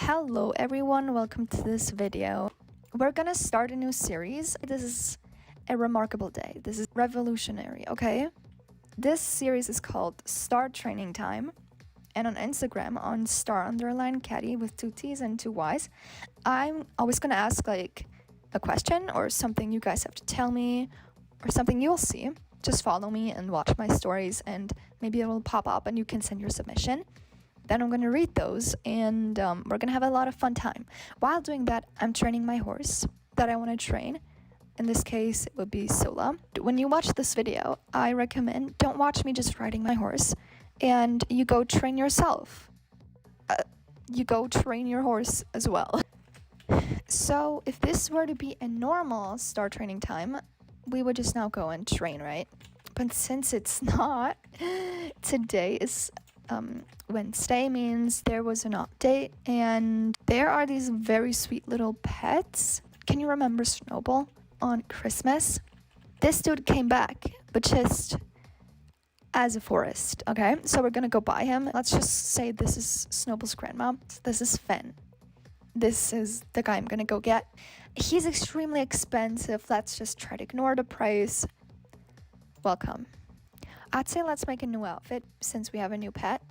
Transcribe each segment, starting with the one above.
Hello everyone, welcome to this video. We're gonna start a new series. This is a remarkable day. This is revolutionary, okay? This series is called Star Training Time. And on Instagram, on star_cattyy with 2 T's and 2 Y's, I'm always gonna ask like a question or something you guys have to tell me or something you'll see. Just follow me and watch my stories and maybe it will pop up and you can send your submission. Then I'm going to read those and we're going to have a lot of fun time. While doing that, I'm training my horse that I want to train. In this case, it would be Sola. When you watch this video, I recommend don't watch me just riding my horse and you go train yourself. You go train your horse as well. So if this were to be a normal Star Training Time, we would just now go and train, right? But since it's not, today is Wednesday, means there was an update and there are these very sweet little pets. Can you remember Snowball on Christmas? This dude came back, but just as a forest, okay? So we're gonna go buy him. Let's just say this is Snowball's grandma. This is Finn. This is the guy I'm gonna go get. He's extremely expensive. Let's just try to ignore the price. Welcome. I'd say let's make a new outfit since we have a new pet.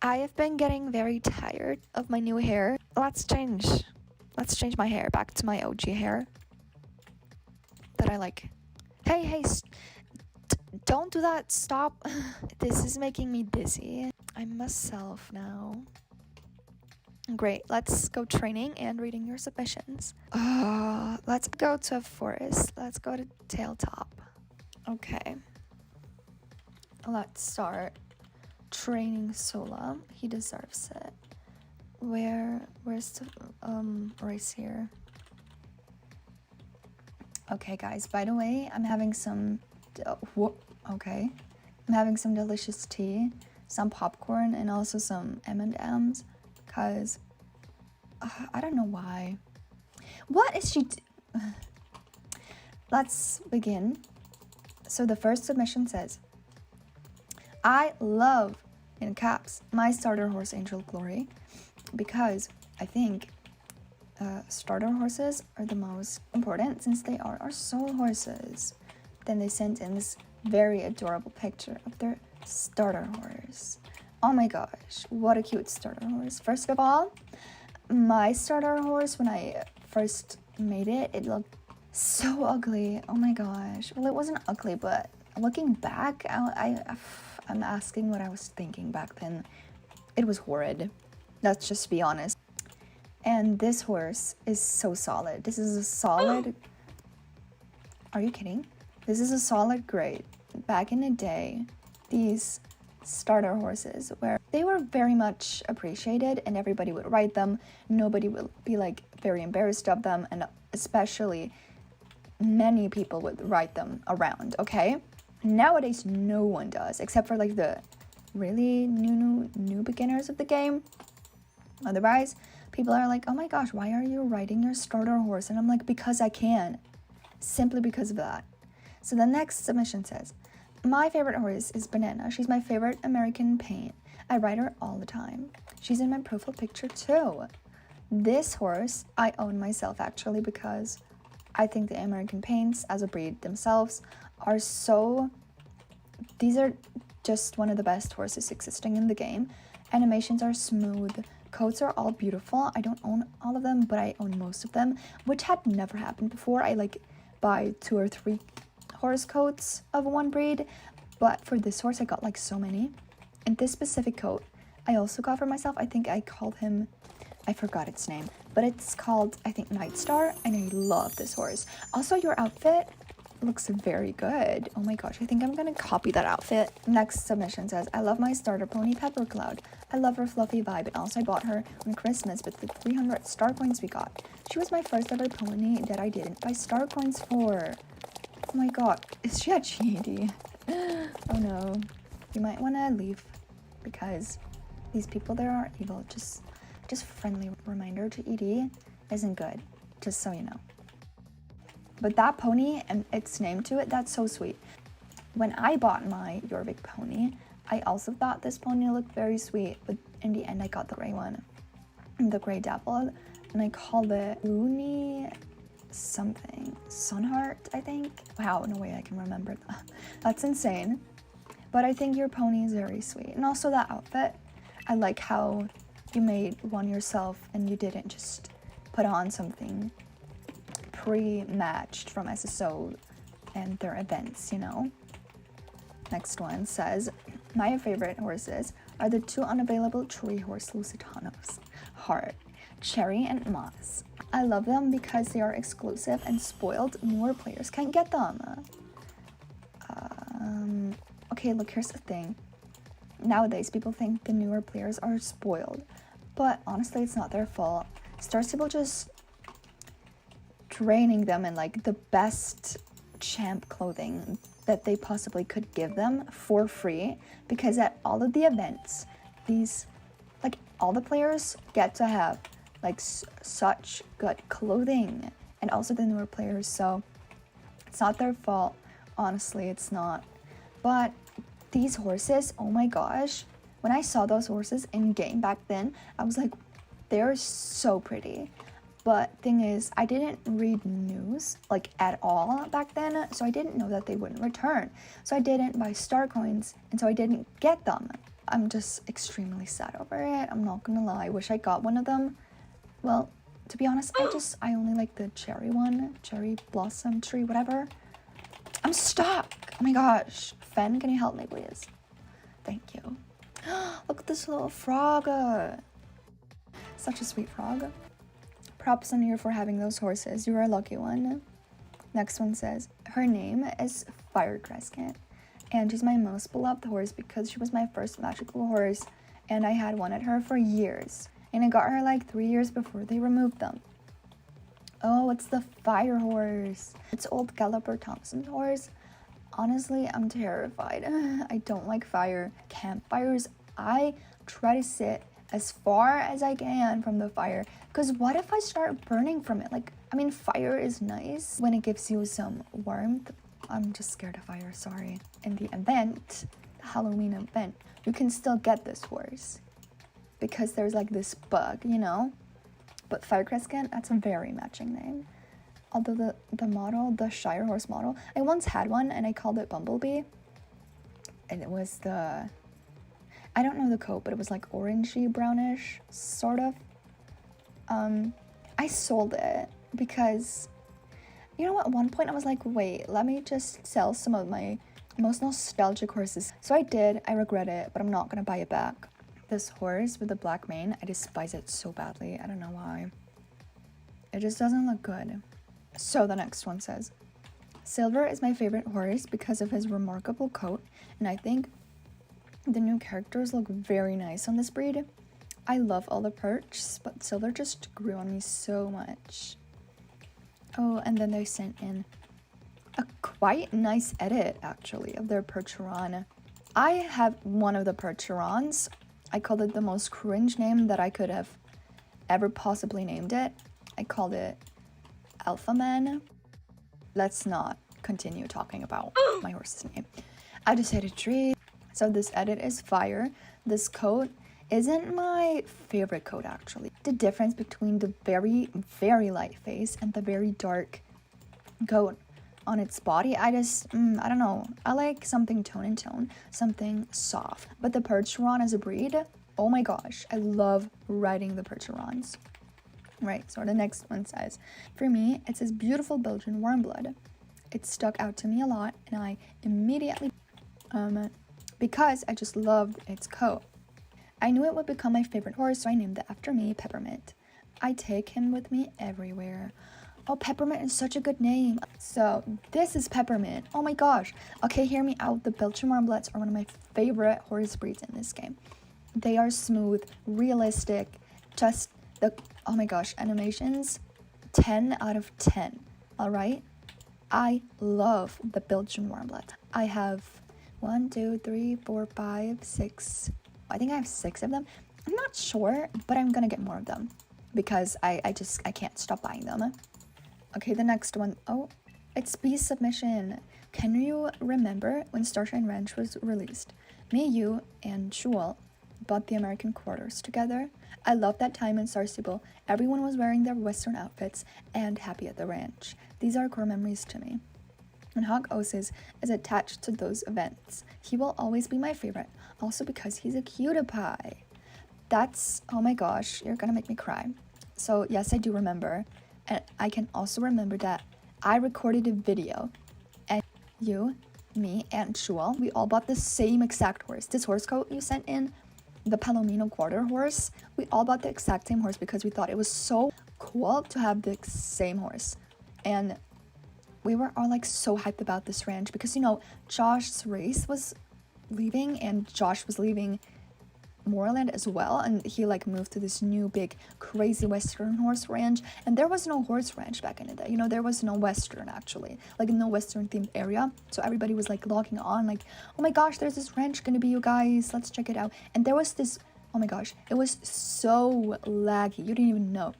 I have been getting very tired of my new hair. Let's change my hair back to my OG hair that I like. Hey, don't do that. Stop. This is making me dizzy. I'm myself now. Great, let's go training and reading your submissions. Let's go to a forest. Let's go to Tailtop. Okay. Let's start training Sola. He deserves it. Where's the race here? Okay, guys, by the way, I'm having some I'm having some delicious tea, some popcorn, and also some M&Ms because I don't know why. What is she Let's begin. So the first submission says, I love, in caps, my starter horse Angel Glory because I think starter horses are the most important since they are our soul horses. Then they sent in this very adorable picture of their starter horse. Oh my gosh, what a cute starter horse. First of all, my starter horse, when I first made it, it looked so ugly. Oh my gosh. Well, it wasn't ugly, but looking back, I'm asking what I was thinking back then. It was horrid. Let's just be honest. And this horse is so solid. This is a solid... Are you kidding? This is a solid grade. Back in the day, these starter horses where they were very much appreciated and everybody would ride them. Nobody would be like very embarrassed of them, and especially many people would ride them around, okay? Nowadays, no one does, except for like the really new beginners of the game. Otherwise, people are like, oh my gosh, why are you riding your starter horse? And I'm like, because I can. Simply because of that. So the next submission says, my favorite horse is Banana. She's my favorite American paint. I ride her all the time. She's in my profile picture too. This horse I own myself actually because I think the American paints as a breed themselves are so... These are just one of the best horses existing in the game. Animations are smooth. Coats are all beautiful. I don't own all of them, but I own most of them, which had never happened before. I like buy 2 or 3 horse coats of one breed, but for this horse I got like so many. And this specific coat I also got for myself. I think I called him... I forgot its name, but it's called, I think, Night Star, and I love this horse. Also, your outfit looks very good. Oh my gosh, I think I'm gonna copy that outfit. Next submission says, I love my starter pony Pepper Cloud. I love her fluffy vibe, and also I bought her on Christmas with the 300 star coins we got. She was my first ever pony that I didn't buy star coins for. Oh my god, is she a cheaty? Oh no, you might want to leave because these people there are evil. Just friendly reminder to ED isn't good, just so you know. But that pony and its name to it, that's so sweet. When I bought my Jorvik pony, I also thought this pony looked very sweet, but in the end I got the gray one. the Grey Devil, and I called it Uni something. Sunheart, I think. Wow, no way I can remember that. That's insane. But I think your pony is very sweet. And also that outfit. I like how you made one yourself and you didn't just put on something pre-matched from SSO and their events, you know? Next one says, my favorite horses are the 2 unavailable tree horse Lusitanos, Heart, Cherry, and Moss. I love them because they are exclusive and spoiled. Newer players can't get them. Okay, look, here's the thing. Nowadays, people think the newer players are spoiled, but honestly, it's not their fault. StarStable just training them in like the best champ clothing that they possibly could give them for free, because at all of the events, all the players get to have like such good clothing, and also the newer players, so it's not their fault. Honestly, it's not. But these horses, oh my gosh, when I saw those horses in game back then, I was like, they're so pretty. But thing is, I didn't read news like at all back then, so I didn't know that they wouldn't return. So I didn't buy star coins, and so I didn't get them. I'm just extremely sad over it. I'm not gonna lie. I wish I got one of them. Well, to be honest, I only like the cherry one, cherry blossom tree, whatever. I'm stuck. Oh my gosh. Fen, can you help me, please? Thank you. Look at this little frog. Such a sweet frog. Props on you for having those horses. You are a lucky one. Next one says, her name is Fire Crescent, and she's my most beloved horse because she was my first magical horse, and I had wanted her for years. And I got her like 3 years before they removed them. Oh, it's the fire horse. It's old Galloper Thompson's horse. Honestly, I'm terrified. I don't like fire. Campfires, I try to sit as far as I can from the fire, because what if I start burning from it? Like, I mean, fire is nice when it gives you some warmth. I'm just scared of fire, sorry. In the event, the Halloween event, you can still get this horse because there's like this bug, you know? But Fire Crescent, that's a very matching name. Although the model, the Shire horse model, I once had one and I called it Bumblebee. And it was the, I don't know the coat, but it was like orangey brownish, sort of. I sold it because, you know, at one point I was like, wait, let me just sell some of my most nostalgic horses. So I did. I regret it, but I'm not gonna buy it back. This horse with the black mane, I despise it so badly. I don't know why. It just doesn't look good. So the next one says, Silver is my favorite horse because of his remarkable coat, and I think the new characters look very nice on this breed. I love all the perks, but Silver just grew on me so much. Oh, and then they sent in a quite nice edit, actually, of their Percheron. I have one of the Percherons. I called it the most cringe name that I could have ever possibly named it. I called it Alpha Man. Let's not continue talking about my horse's name. I decided tree. So this edit is fire. This coat isn't my favorite coat, actually. The difference between the very, very light face and the very dark coat on its body, I don't know. I like something tone and tone, something soft. But the Percheron as a breed, oh my gosh, I love riding the Percherons. Right, so the next one says, for me, it's this beautiful Belgian warm blood. It stuck out to me a lot, and I immediately, because I just loved its coat. I knew it would become my favorite horse, so I named it after me, Peppermint. I take him with me everywhere. Oh, Peppermint is such a good name. So this is Peppermint. Oh my gosh. Okay, hear me out. The Belgian Warmbloods are one of my favorite horse breeds in this game. They are smooth, realistic, just the, oh my gosh, animations, 10 out of 10, all right? I love the Belgian Warmbloods. I have 1, 2, 3, 4, 5, 6, I think I have 6 of them. I'm not sure, but I'm gonna get more of them because I can't stop buying them. Okay, the next one. Oh, it's Beast Submission. Can you remember when Starshine Ranch was released? Me, you, and Shual bought the American quarters together. I love that time in StarStable. Everyone was wearing their Western outfits and happy at the ranch. These are core memories to me. And Hawk Osis is attached to those events. He will always be my favorite, also because he's a cutie pie. That's, oh my gosh, you're gonna make me cry. So yes, I do remember. And I can also remember that I recorded a video and you, me, and Shual, we all bought the same exact horse. This horse coat you sent in, the Palomino quarter horse, we all bought the exact same horse because we thought it was so cool to have the same horse. And we were all like so hyped about this ranch because, you know, Josh's race was leaving and Josh was leaving Moorland as well, and he like moved to this new big crazy Western horse ranch, and there was no horse ranch back in the day. You know, there was no Western, actually, like no Western themed area, so everybody was like logging on like, oh my gosh, there's this ranch gonna be, you guys, let's check it out. And there was this, oh my gosh, it was so laggy, you didn't even know.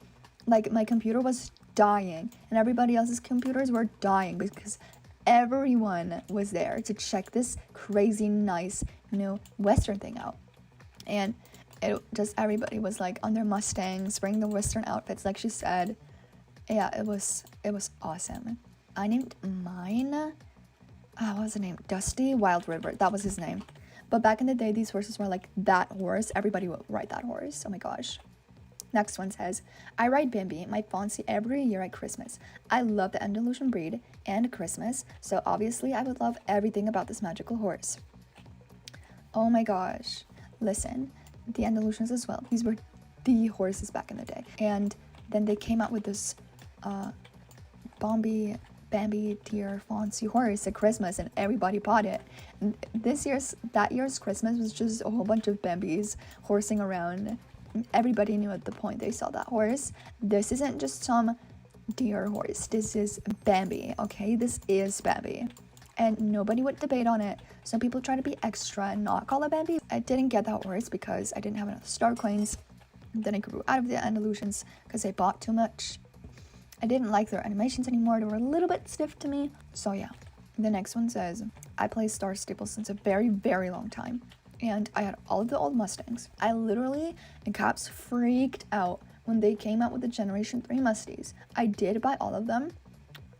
Like my computer was dying and everybody else's computers were dying because everyone was there to check this crazy nice new Western thing out. And it just, everybody was like on their Mustangs, wearing the Western outfits, like she said. Yeah, it was awesome. I named mine, what was the name? Dusty Wild River. That was his name. But back in the day, these horses were like that horse. Everybody would ride that horse. Oh my gosh. Next one says, I ride Bambi, my fancy, every year at Christmas. I love the Andalusian breed and Christmas, so obviously I would love everything about this magical horse. Oh my gosh. Listen, the Andalusians as well. These were the horses back in the day. And then they came out with this Bambi deer fancy horse at Christmas, and everybody bought it. And that year's Christmas was just a whole bunch of Bambis horsing around. Everybody knew at the point they saw that horse, this isn't just some deer horse. This is Bambi, okay? This is Bambi. And nobody would debate on it. Some people try to be extra and not call it Bambi. I didn't get that horse because I didn't have enough star coins. Then I grew out of the Andalusians because I bought too much. I didn't like their animations anymore. They were a little bit stiff to me. So yeah. The next one says, I play StarStable since a very, very long time. And I had all of the old Mustangs. I literally, in caps, freaked out when they came out with the Generation 3 Musties. I did buy all of them.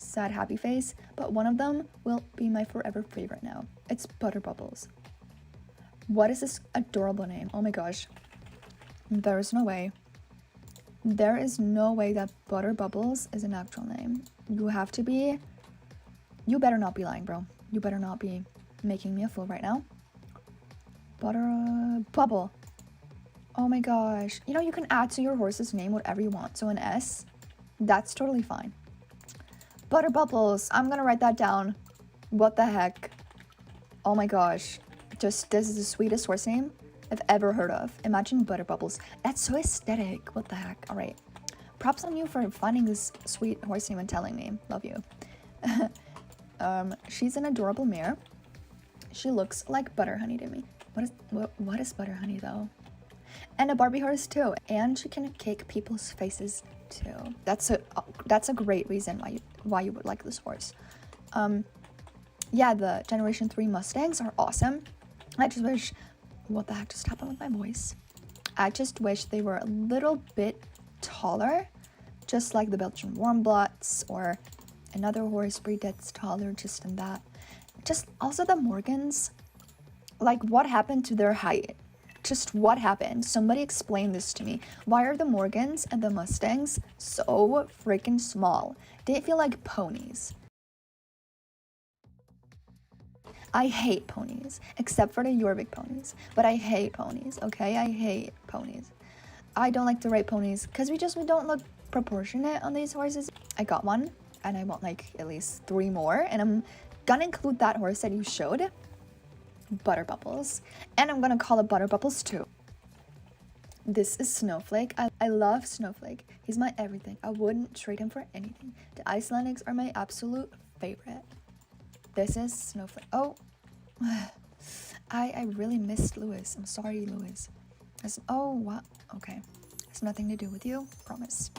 Sad happy face, but one of them will be my forever favorite now. It's Butter Bubbles. What is this adorable name? Oh my gosh. There is no way that Butter Bubbles is an actual name. You better not be lying, bro. You better not be making me a fool right now. Butter Bubble. Oh my gosh. You know, you can add to your horse's name whatever you want. So an S, that's totally fine. Butter Bubbles. I'm gonna write that down. What the heck? Oh my gosh. Just, this is the sweetest horse name I've ever heard of. Imagine Butter Bubbles. That's so aesthetic. What the heck? All right. Props on you for finding this sweet horse name and telling me. Love you. She's an adorable mare. She looks like Butter Honey to me. What is Butter Honey though? And a Barbie horse too. And she can kick people's faces too. That's a great reason why you would like this horse. Yeah, the Generation 3 Mustangs are awesome. I just wish, what the heck just happened with my voice? I just wish they were a little bit taller, just like the Belgian Warmbloods or another horse breed that's taller just than that. Just also the Morgans, like what happened to their height? Just what happened? Somebody explain this to me. Why are the Morgans and the Mustangs so freaking small? They feel like ponies. I hate ponies, except for the Jorvik ponies. But I hate ponies, okay? I hate ponies. I don't like to ride ponies because we don't look proportionate on these horses. I got one, and I want like at least 3 more, and I'm gonna include that horse that you showed, Butter Bubbles, and I'm gonna call it Butter Bubbles too. This is Snowflake. I love Snowflake. He's my everything. I wouldn't trade him for anything. The Icelandics are my absolute favorite. This is Snowflake. Oh, I really missed Lewis. I'm sorry, Lewis. Oh, wow. Okay. Has nothing to do with you. Promise.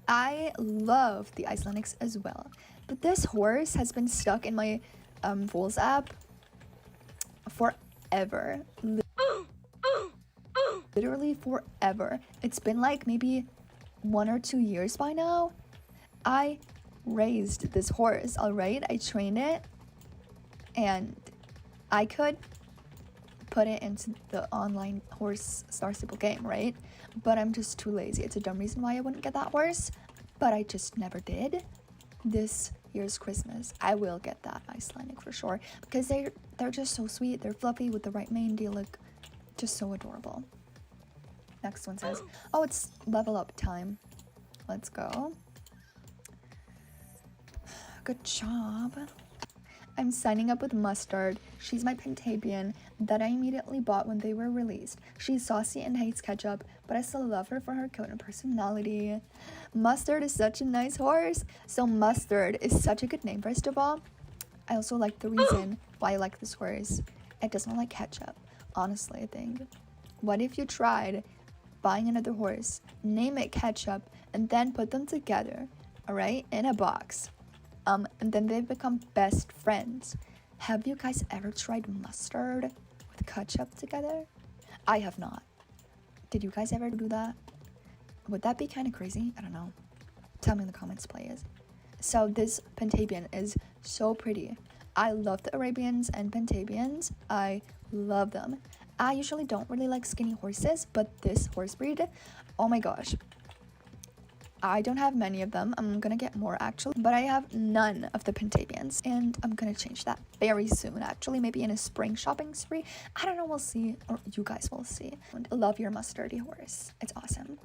I love the Icelandics as well. But this horse has been stuck in my Foals app forever. literally forever. It's been like maybe 1 or 2 years by now. I raised this horse, all right? I trained it, and I could put it into the online horse StarStable game, right? But I'm just too lazy. It's a dumb reason why I wouldn't get that horse, but I just never did. This year's Christmas, I will get that Icelandic for sure, because they're just so sweet. They're fluffy with the right mane. They look just so adorable. Next one says, oh, it's level up time. Let's go. Good job. I'm signing up with Mustard. She's my Pentabian that I immediately bought when they were released. She's saucy and hates ketchup, but I still love her for her cute and personality. Mustard is such a nice horse. So Mustard is such a good name, first of all. I also like the reason why I like this horse. It doesn't like ketchup, honestly, I think. What if you tried buying another horse, name it Ketchup, and then put them together, all right, in a box? And then they become best friends. Have you guys ever tried Mustard with ketchup together? I have not. Did you guys ever do that? Would that be kind of crazy? I don't know. Tell me in the comments, please. So this Pentabian is so pretty. I love the Arabians and Pentabians. I love them. I usually don't really like skinny horses, but this horse breed, oh my gosh. I don't have many of them. I'm gonna get more actually, but I have none of the Pentabians, and I'm gonna change that very soon actually, maybe in a spring shopping spree. I don't know, we'll see, or you guys will see. I love your mustardy horse. It's awesome.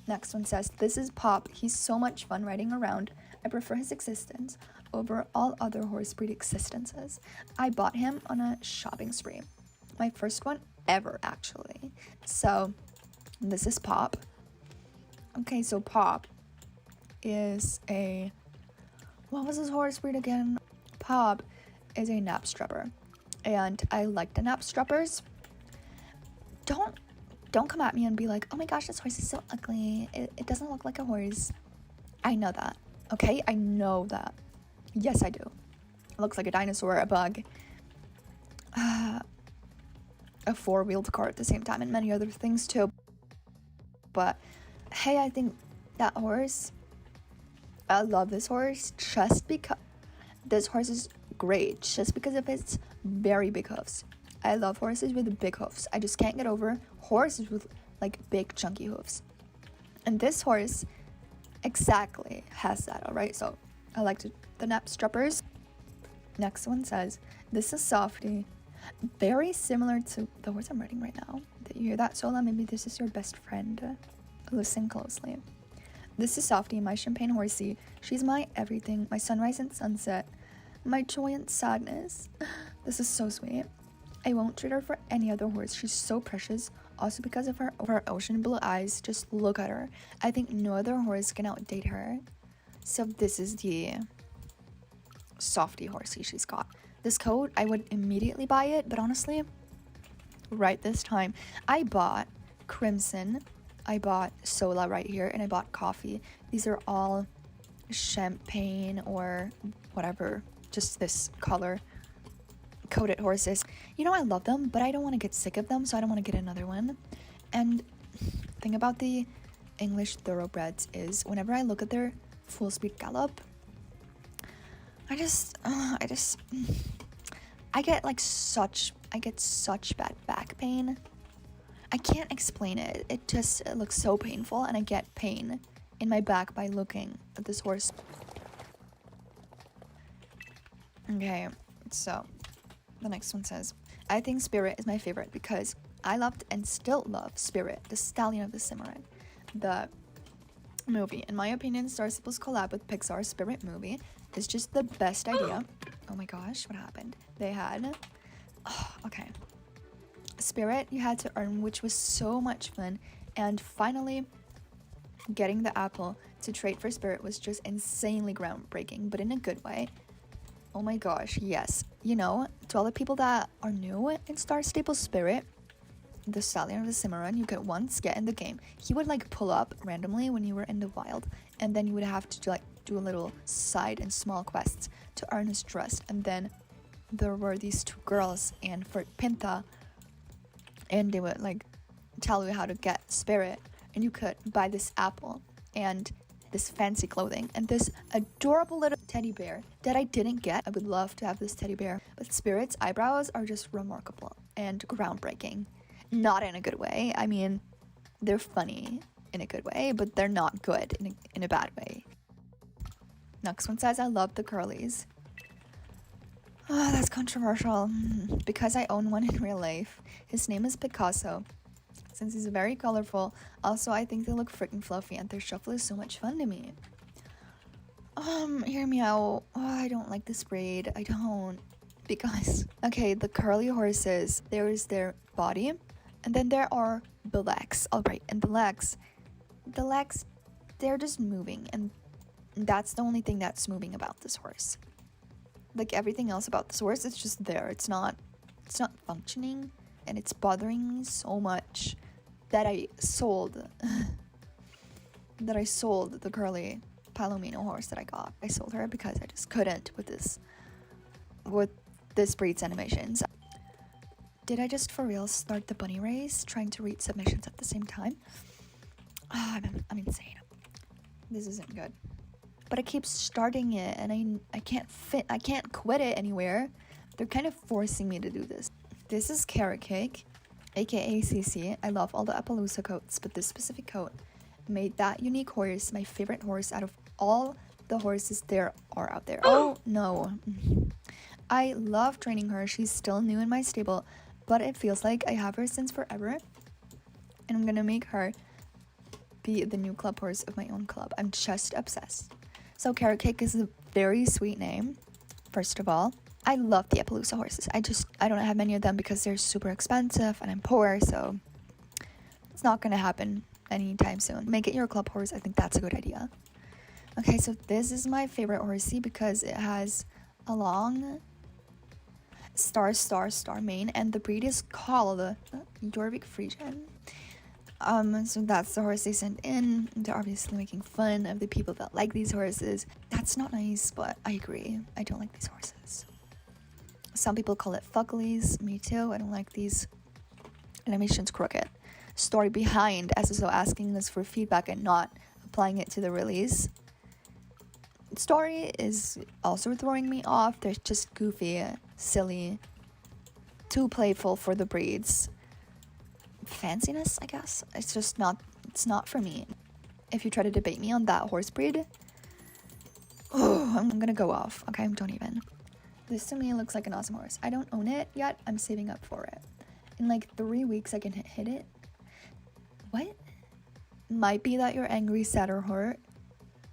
Next one says, this is Pop. He's so much fun riding around. I prefer his existence over all other horse breed existences. I bought him on a shopping spree. My first one ever actually. So this is Pop. Okay, so Pop is what was his horse breed again? Pop is a Knapstrapper, and I like the Knapstrappers. Don't come at me and be like, oh my gosh, this horse is so ugly. It doesn't look like a horse. I know that, okay? I know that. Yes, I do. It looks like a dinosaur, a bug, a four-wheeled car at the same time, and many other things too. But hey, I think that horse, I love this horse just because this horse is great, just because of its very big hoofs. I love horses with big hoofs. I just can't get over horses with like big chunky hoofs. And this horse exactly has that, all right? So I like the Knapstrappers. Next one says, this is Softy. Very similar to the horse I'm riding right now. Did you hear that, Sola? Maybe this is your best friend. Listen closely. This is Softy, my champagne horsey. She's my everything, my sunrise and sunset, my joy and sadness. This is so sweet. I won't trade her for any other horse. She's so precious. Also because of her ocean blue eyes. Just look at her. I think no other horse can outdate her. So this is the Softy horsey she's got. This coat, I would immediately buy it, but honestly, right this time, I bought Crimson, I bought Sola right here, and I bought Coffee. These are all champagne or whatever, just this color coated horses. You know, I love them, but I don't want to get sick of them, so I don't want to get another one. And thing about the English thoroughbreds is whenever I look at their full speed gallop, I get such bad back pain. I can't explain it. It looks so painful, and I get pain in my back by looking at this horse. Okay, so the next one says, I think Spirit is my favorite because I loved and still love Spirit, the stallion of the Cimarron. The movie, in my opinion, StarStable's collab with Pixar's Spirit movie is just the best idea. Oh my gosh, what happened? They had, okay. Spirit you had to earn, which was so much fun, and finally getting the apple to trade for Spirit was just insanely groundbreaking, but in a good way. Oh my gosh, yes. You know, to all the people that are new in StarStable Spirit, the stallion of the Cimarron, you could once get in the game. He would like pull up randomly when you were in the wild, and then you would have to like do a little side and small quests to earn his trust. And then there were these two girls, and for Pinta, and they would like tell you how to get Spirit, and you could buy this apple and this fancy clothing and this adorable little teddy bear that I didn't get. I would love to have this teddy bear, but Spirit's eyebrows are just remarkable and groundbreaking. Not in a good way. I mean, they're funny in a good way, but they're not good in a bad way. Next one says, I love the curlies. Oh, that's controversial because I own one in real life. His name is Picasso. Since he's very colorful, also I think they look freaking fluffy and their shuffle is so much fun to me. Hear me out. Oh, I don't like this braid. I don't. Because, okay, the curly horses, there is their body, and then there are the legs. Alright, and the legs, they're just moving, and that's the only thing that's moving about this horse. Like everything else about this horse, it's just there. It's not functioning, and it's bothering me so much that I sold the curly Palomino horse that I got. I sold her because I just couldn't with this breed's animations. Did I just for real start the bunny race trying to read submissions at the same time? Oh, I'm insane. This isn't good. But I keep starting it and I can't quit it anywhere. They're kind of forcing me to do this. This is Carrot Cake, aka CC. I love all the Appaloosa coats, but this specific coat made that unique horse my favorite horse out of all the horses there are out there. Oh no. I love training her. She's still new in my stable, but it feels like I have her since forever. And I'm gonna make her be the new club horse of my own club. I'm just obsessed. So Carrot Cake is a very sweet name, first of all. I love the Appaloosa horses. I don't have many of them because they're super expensive and I'm poor, so it's not gonna happen anytime soon. Make it your club horse. I think that's a good idea. Okay, so this is my favorite horsey because it has a long star mane, and the breed is called Jorvik Friesian. So that's the horse they sent in. They're obviously making fun of the people that like these horses. That's not nice, but I agree. I don't like these horses. Some people call it fucklies. Me too. I don't like these. Animation's crooked. Story behind SSO asking us for feedback and not applying it to the release. Story is also throwing me off. They're just goofy, silly, too playful for the breeds. Fanciness, I guess. It's not for me. If you try to debate me on that horse breed, I'm gonna go off. Okay, don't even. This to me looks like an awesome horse. I don't own it yet. I'm saving up for it. In like 3 weeks I can hit it. What? Might be that you're angry, sad, or hurt,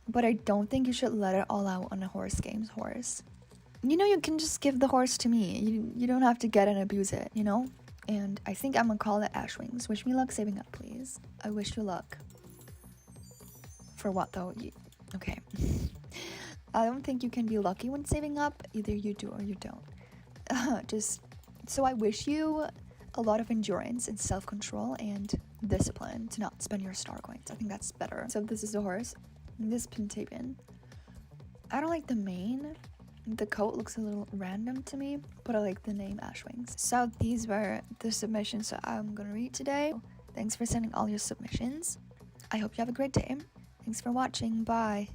but I don't think you should let it all out on a horse game's horse. You know, you can just give the horse to me. You don't have to get and abuse it, you know? And I think I'm gonna call it Ashwings. Wish me luck saving up, please. I wish you luck. For what though? Okay. I don't think you can be lucky when saving up. Either you do or you don't. So I wish you a lot of endurance and self-control and discipline to not spend your star coins. I think that's better. So this is the horse. This Pentavian. I don't like the mane. The coat looks a little random to me, but I like the name Ashwings. So these were the submissions that I'm gonna read today. Thanks for sending all your submissions. I hope you have a great day. Thanks for watching. Bye.